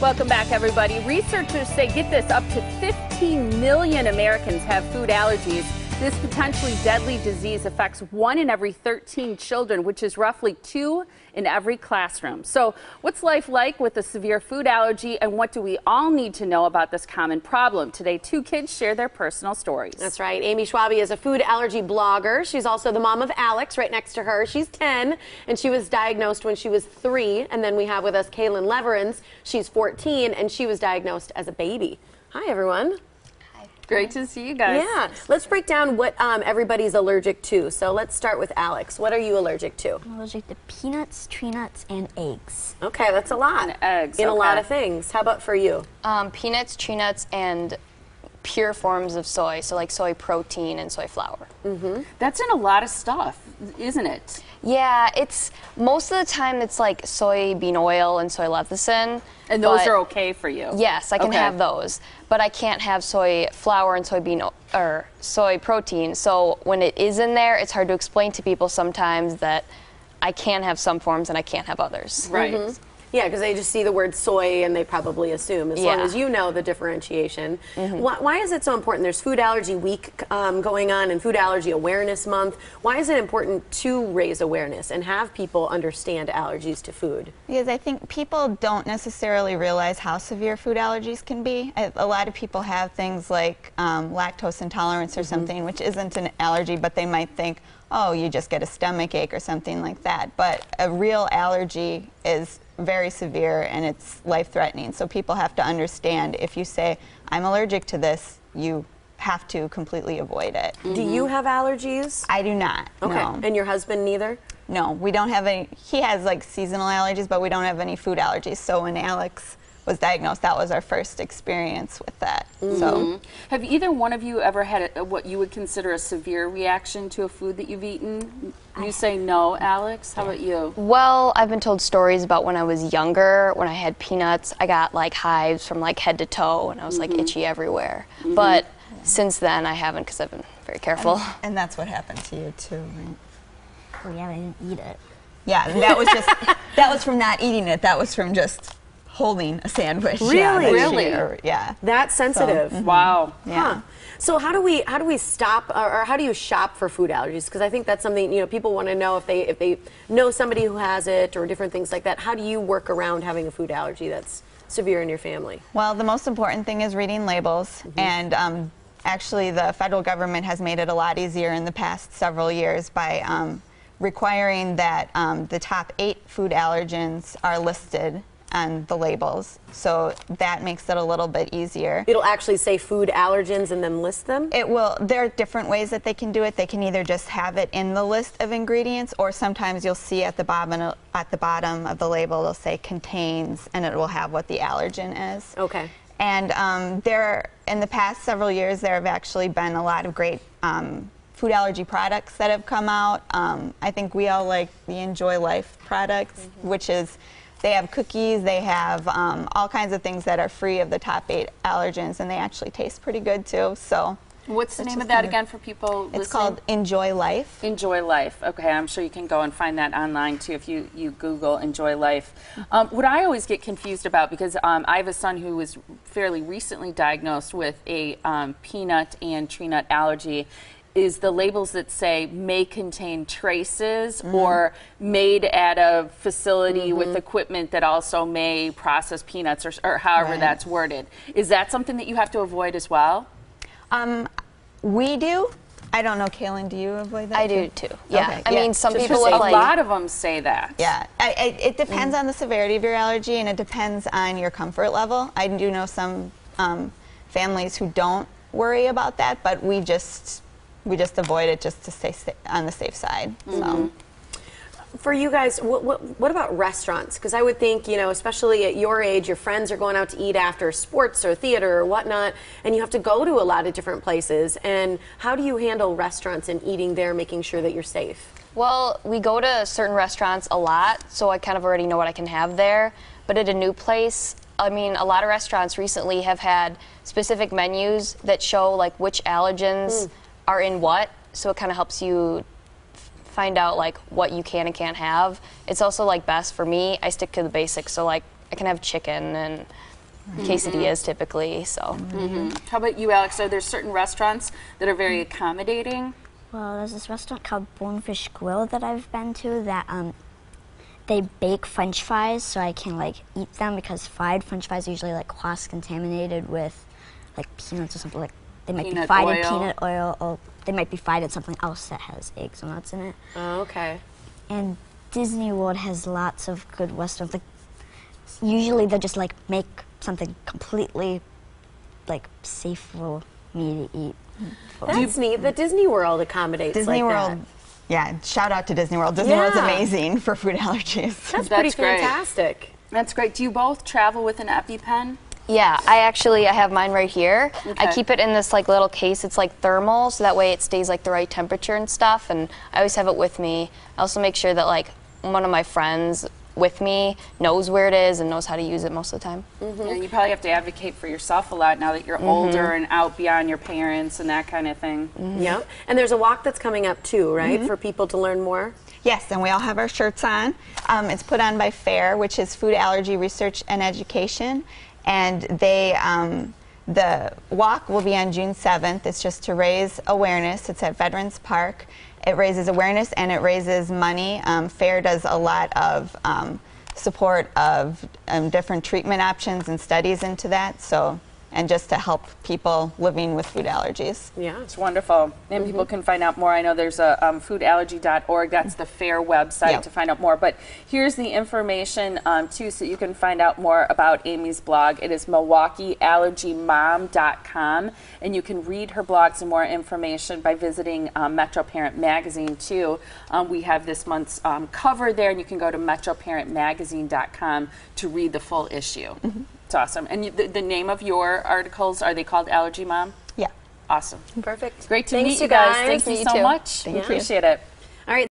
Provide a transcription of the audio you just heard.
Welcome back, everybody. Researchers say, get this, up to 15 million Americans have food allergies. This potentially deadly disease affects 1 in every 13 children, which is roughly 2 in every classroom. So what's life like with a severe food allergy, and what do we all need to know about this common problem? Today, 2 kids share their personal stories. That's right. Amy Schwabe is a food allergy blogger. She's also the mom of Alex right next to her. She's 10, and she was diagnosed when she was 3. And then we have with us Kaylen Leverenz. She's 14, and she was diagnosed as a baby. Hi, everyone. Great to see you guys. Yeah. Let's break down what everybody's allergic to. So let's start with Alex. What are you allergic to? I'm allergic to peanuts, tree nuts, and eggs. Okay, that's a lot. And eggs. In a lot of things. How about for you? Peanuts, tree nuts, and pure forms of soy, so like soy protein and soy flour. Mm-hmm. That's in a lot of stuff, isn't it? Yeah, it's most of the time it's like soybean oil and soy lecithin. And those are okay for you? Yes, I can have those, but I can't have soy flour and soy protein. So when it is in there, it's hard to explain to people sometimes that I can have some forms and I can't have others. Right. Mm-hmm. Yeah, because they just see the word soy and they probably assume, as long as you know the differentiation. Mm-hmm. Why is it so important? There's Food Allergy Week going on and Food Allergy Awareness Month. Why is it important to raise awareness and have people understand allergies to food? Because I think people don't necessarily realize how severe food allergies can be. A lot of people have things like lactose intolerance or something, which isn't an allergy, but they might think, oh, you just get a stomach ache or something like that. But a real allergy is very severe and it's life-threatening. So people have to understand, if you say, I'm allergic to this, you have to completely avoid it. Do you have allergies? I do not. Okay. No. And your husband neither? No, we don't have any. He has like seasonal allergies, but we don't have any food allergies. So when Alex was diagnosed, that was our first experience with that. So, have either one of you ever had what you would consider a severe reaction to a food that you've eaten? You say no, Alex. How about you? Well, I've been told stories about when I was younger, when I had peanuts, I got like hives from like head to toe, and I was like itchy everywhere. But since then, I haven't, because I've been very careful. and that's what happened to you too, right? Oh yeah, I didn't eat it. Yeah, that was just that was from not eating it. That was from just holding a sandwich. Really? Yeah, Really? Yeah. That's sensitive. Wow. Yeah. Huh. So how do we stop, or how do you shop for food allergies? Because I think that's something, you know, people want to know if they know somebody who has it or different things like that. How do you work around having a food allergy that's severe in your family? Well, the most important thing is reading labels, and actually the federal government has made it a lot easier in the past several years by requiring that the top 8 food allergens are listed on the labels, so that makes it a little bit easier. It'll actually say food allergens and then list them? It will. There are different ways that they can do it. They can either just have it in the list of ingredients, or sometimes you'll see at the bottom of the label it'll say contains, and it will have what the allergen is. Okay. And in the past several years, there have actually been a lot of great food allergy products that have come out. I think we all like the Enjoy Life products, which is, they have cookies, they have all kinds of things that are free of the top 8 allergens, and they actually taste pretty good too. So, what's the name of that again for people listening? It's called Enjoy Life. Enjoy Life. Okay, I'm sure you can go and find that online too if you Google Enjoy Life. What I always get confused about, because I have a son who was fairly recently diagnosed with a peanut and tree nut allergy, is the labels that say may contain traces or made at a facility with equipment that also may process peanuts, or however that's worded. Is that something that you have to avoid as well? We do. I don't know, Kaylen, do you avoid that? I do too. Yeah. Okay, I mean, some people a like, lot of them say that. Yeah, it depends on the severity of your allergy, and it depends on your comfort level. I do know some families who don't worry about that, but we just avoid it just to stay on the safe side. So. For you guys, what about restaurants? Because I would think, you know, especially at your age, your friends are going out to eat after sports or theater or whatnot, and you have to go to a lot of different places. And how do you handle restaurants and eating there, making sure that you're safe? well, we go to certain restaurants a lot, so I kind of already know what I can have there. But at a new place, I mean, a lot of restaurants recently have had specific menus that show like which allergens are in what, so it kind of helps you find out like what you can and can't have. It's also like best for me, I stick to the basics, so like I can have chicken and quesadillas typically. So. How about you, Alex? Are there certain restaurants that are very accommodating? Well, there's this restaurant called Bonefish Grill that I've been to that they bake French fries so I can like eat them, because fried French fries are usually like cross-contaminated with like peanuts or something. Like they might be fried in peanut oil, or they might be fried in something else that has eggs or nuts in it. Oh, okay. And Disney World has lots of good restaurants. Like usually they'll just like make something completely like safe for me to eat. That's neat. The Disney World accommodates Disney like World. that. Yeah, shout out to Disney World. Disney World's Yeah. amazing for food allergies. That's pretty great. fantastic. That's great. Do you both travel with an EpiPen? Yeah, I have mine right here. Okay. I keep it in this like little case. It's like thermal, so that way it stays like the right temperature and stuff. And I always have it with me. I also make sure that like one of my friends with me knows where it is and knows how to use it most of the time. Yeah, you probably have to advocate for yourself a lot now that you're older and out beyond your parents and that kind of thing. Yep. And there's a walk that's coming up too, right? For people to learn more. Yes, and we all have our shirts on. It's put on by FAIR, which is Food Allergy Research and Education. And the walk will be on June 7th. It's just to raise awareness. It's at Veterans Park. It raises awareness and it raises money. FAIR does a lot of support of different treatment options and studies into that. So, and just to help people living with food allergies. Yeah. It's wonderful. And people can find out more. I know there's a foodallergy.org. That's the FAIR website Yep. to find out more. But here's the information, too, so you can find out more about Amy's blog. It is MilwaukeeAllergyMom.com. And you can read her blogs and more information by visiting Metroparent magazine, too. We have this month's cover there, and you can go to metroparentmagazine.com to read the full issue. It's awesome. And the name of your articles, are they called Allergy Mom? Yeah. Awesome. Perfect. Great to Thanks, meet you you guys. guys. Thank you Meet you so too. much. Thank you. Appreciate it.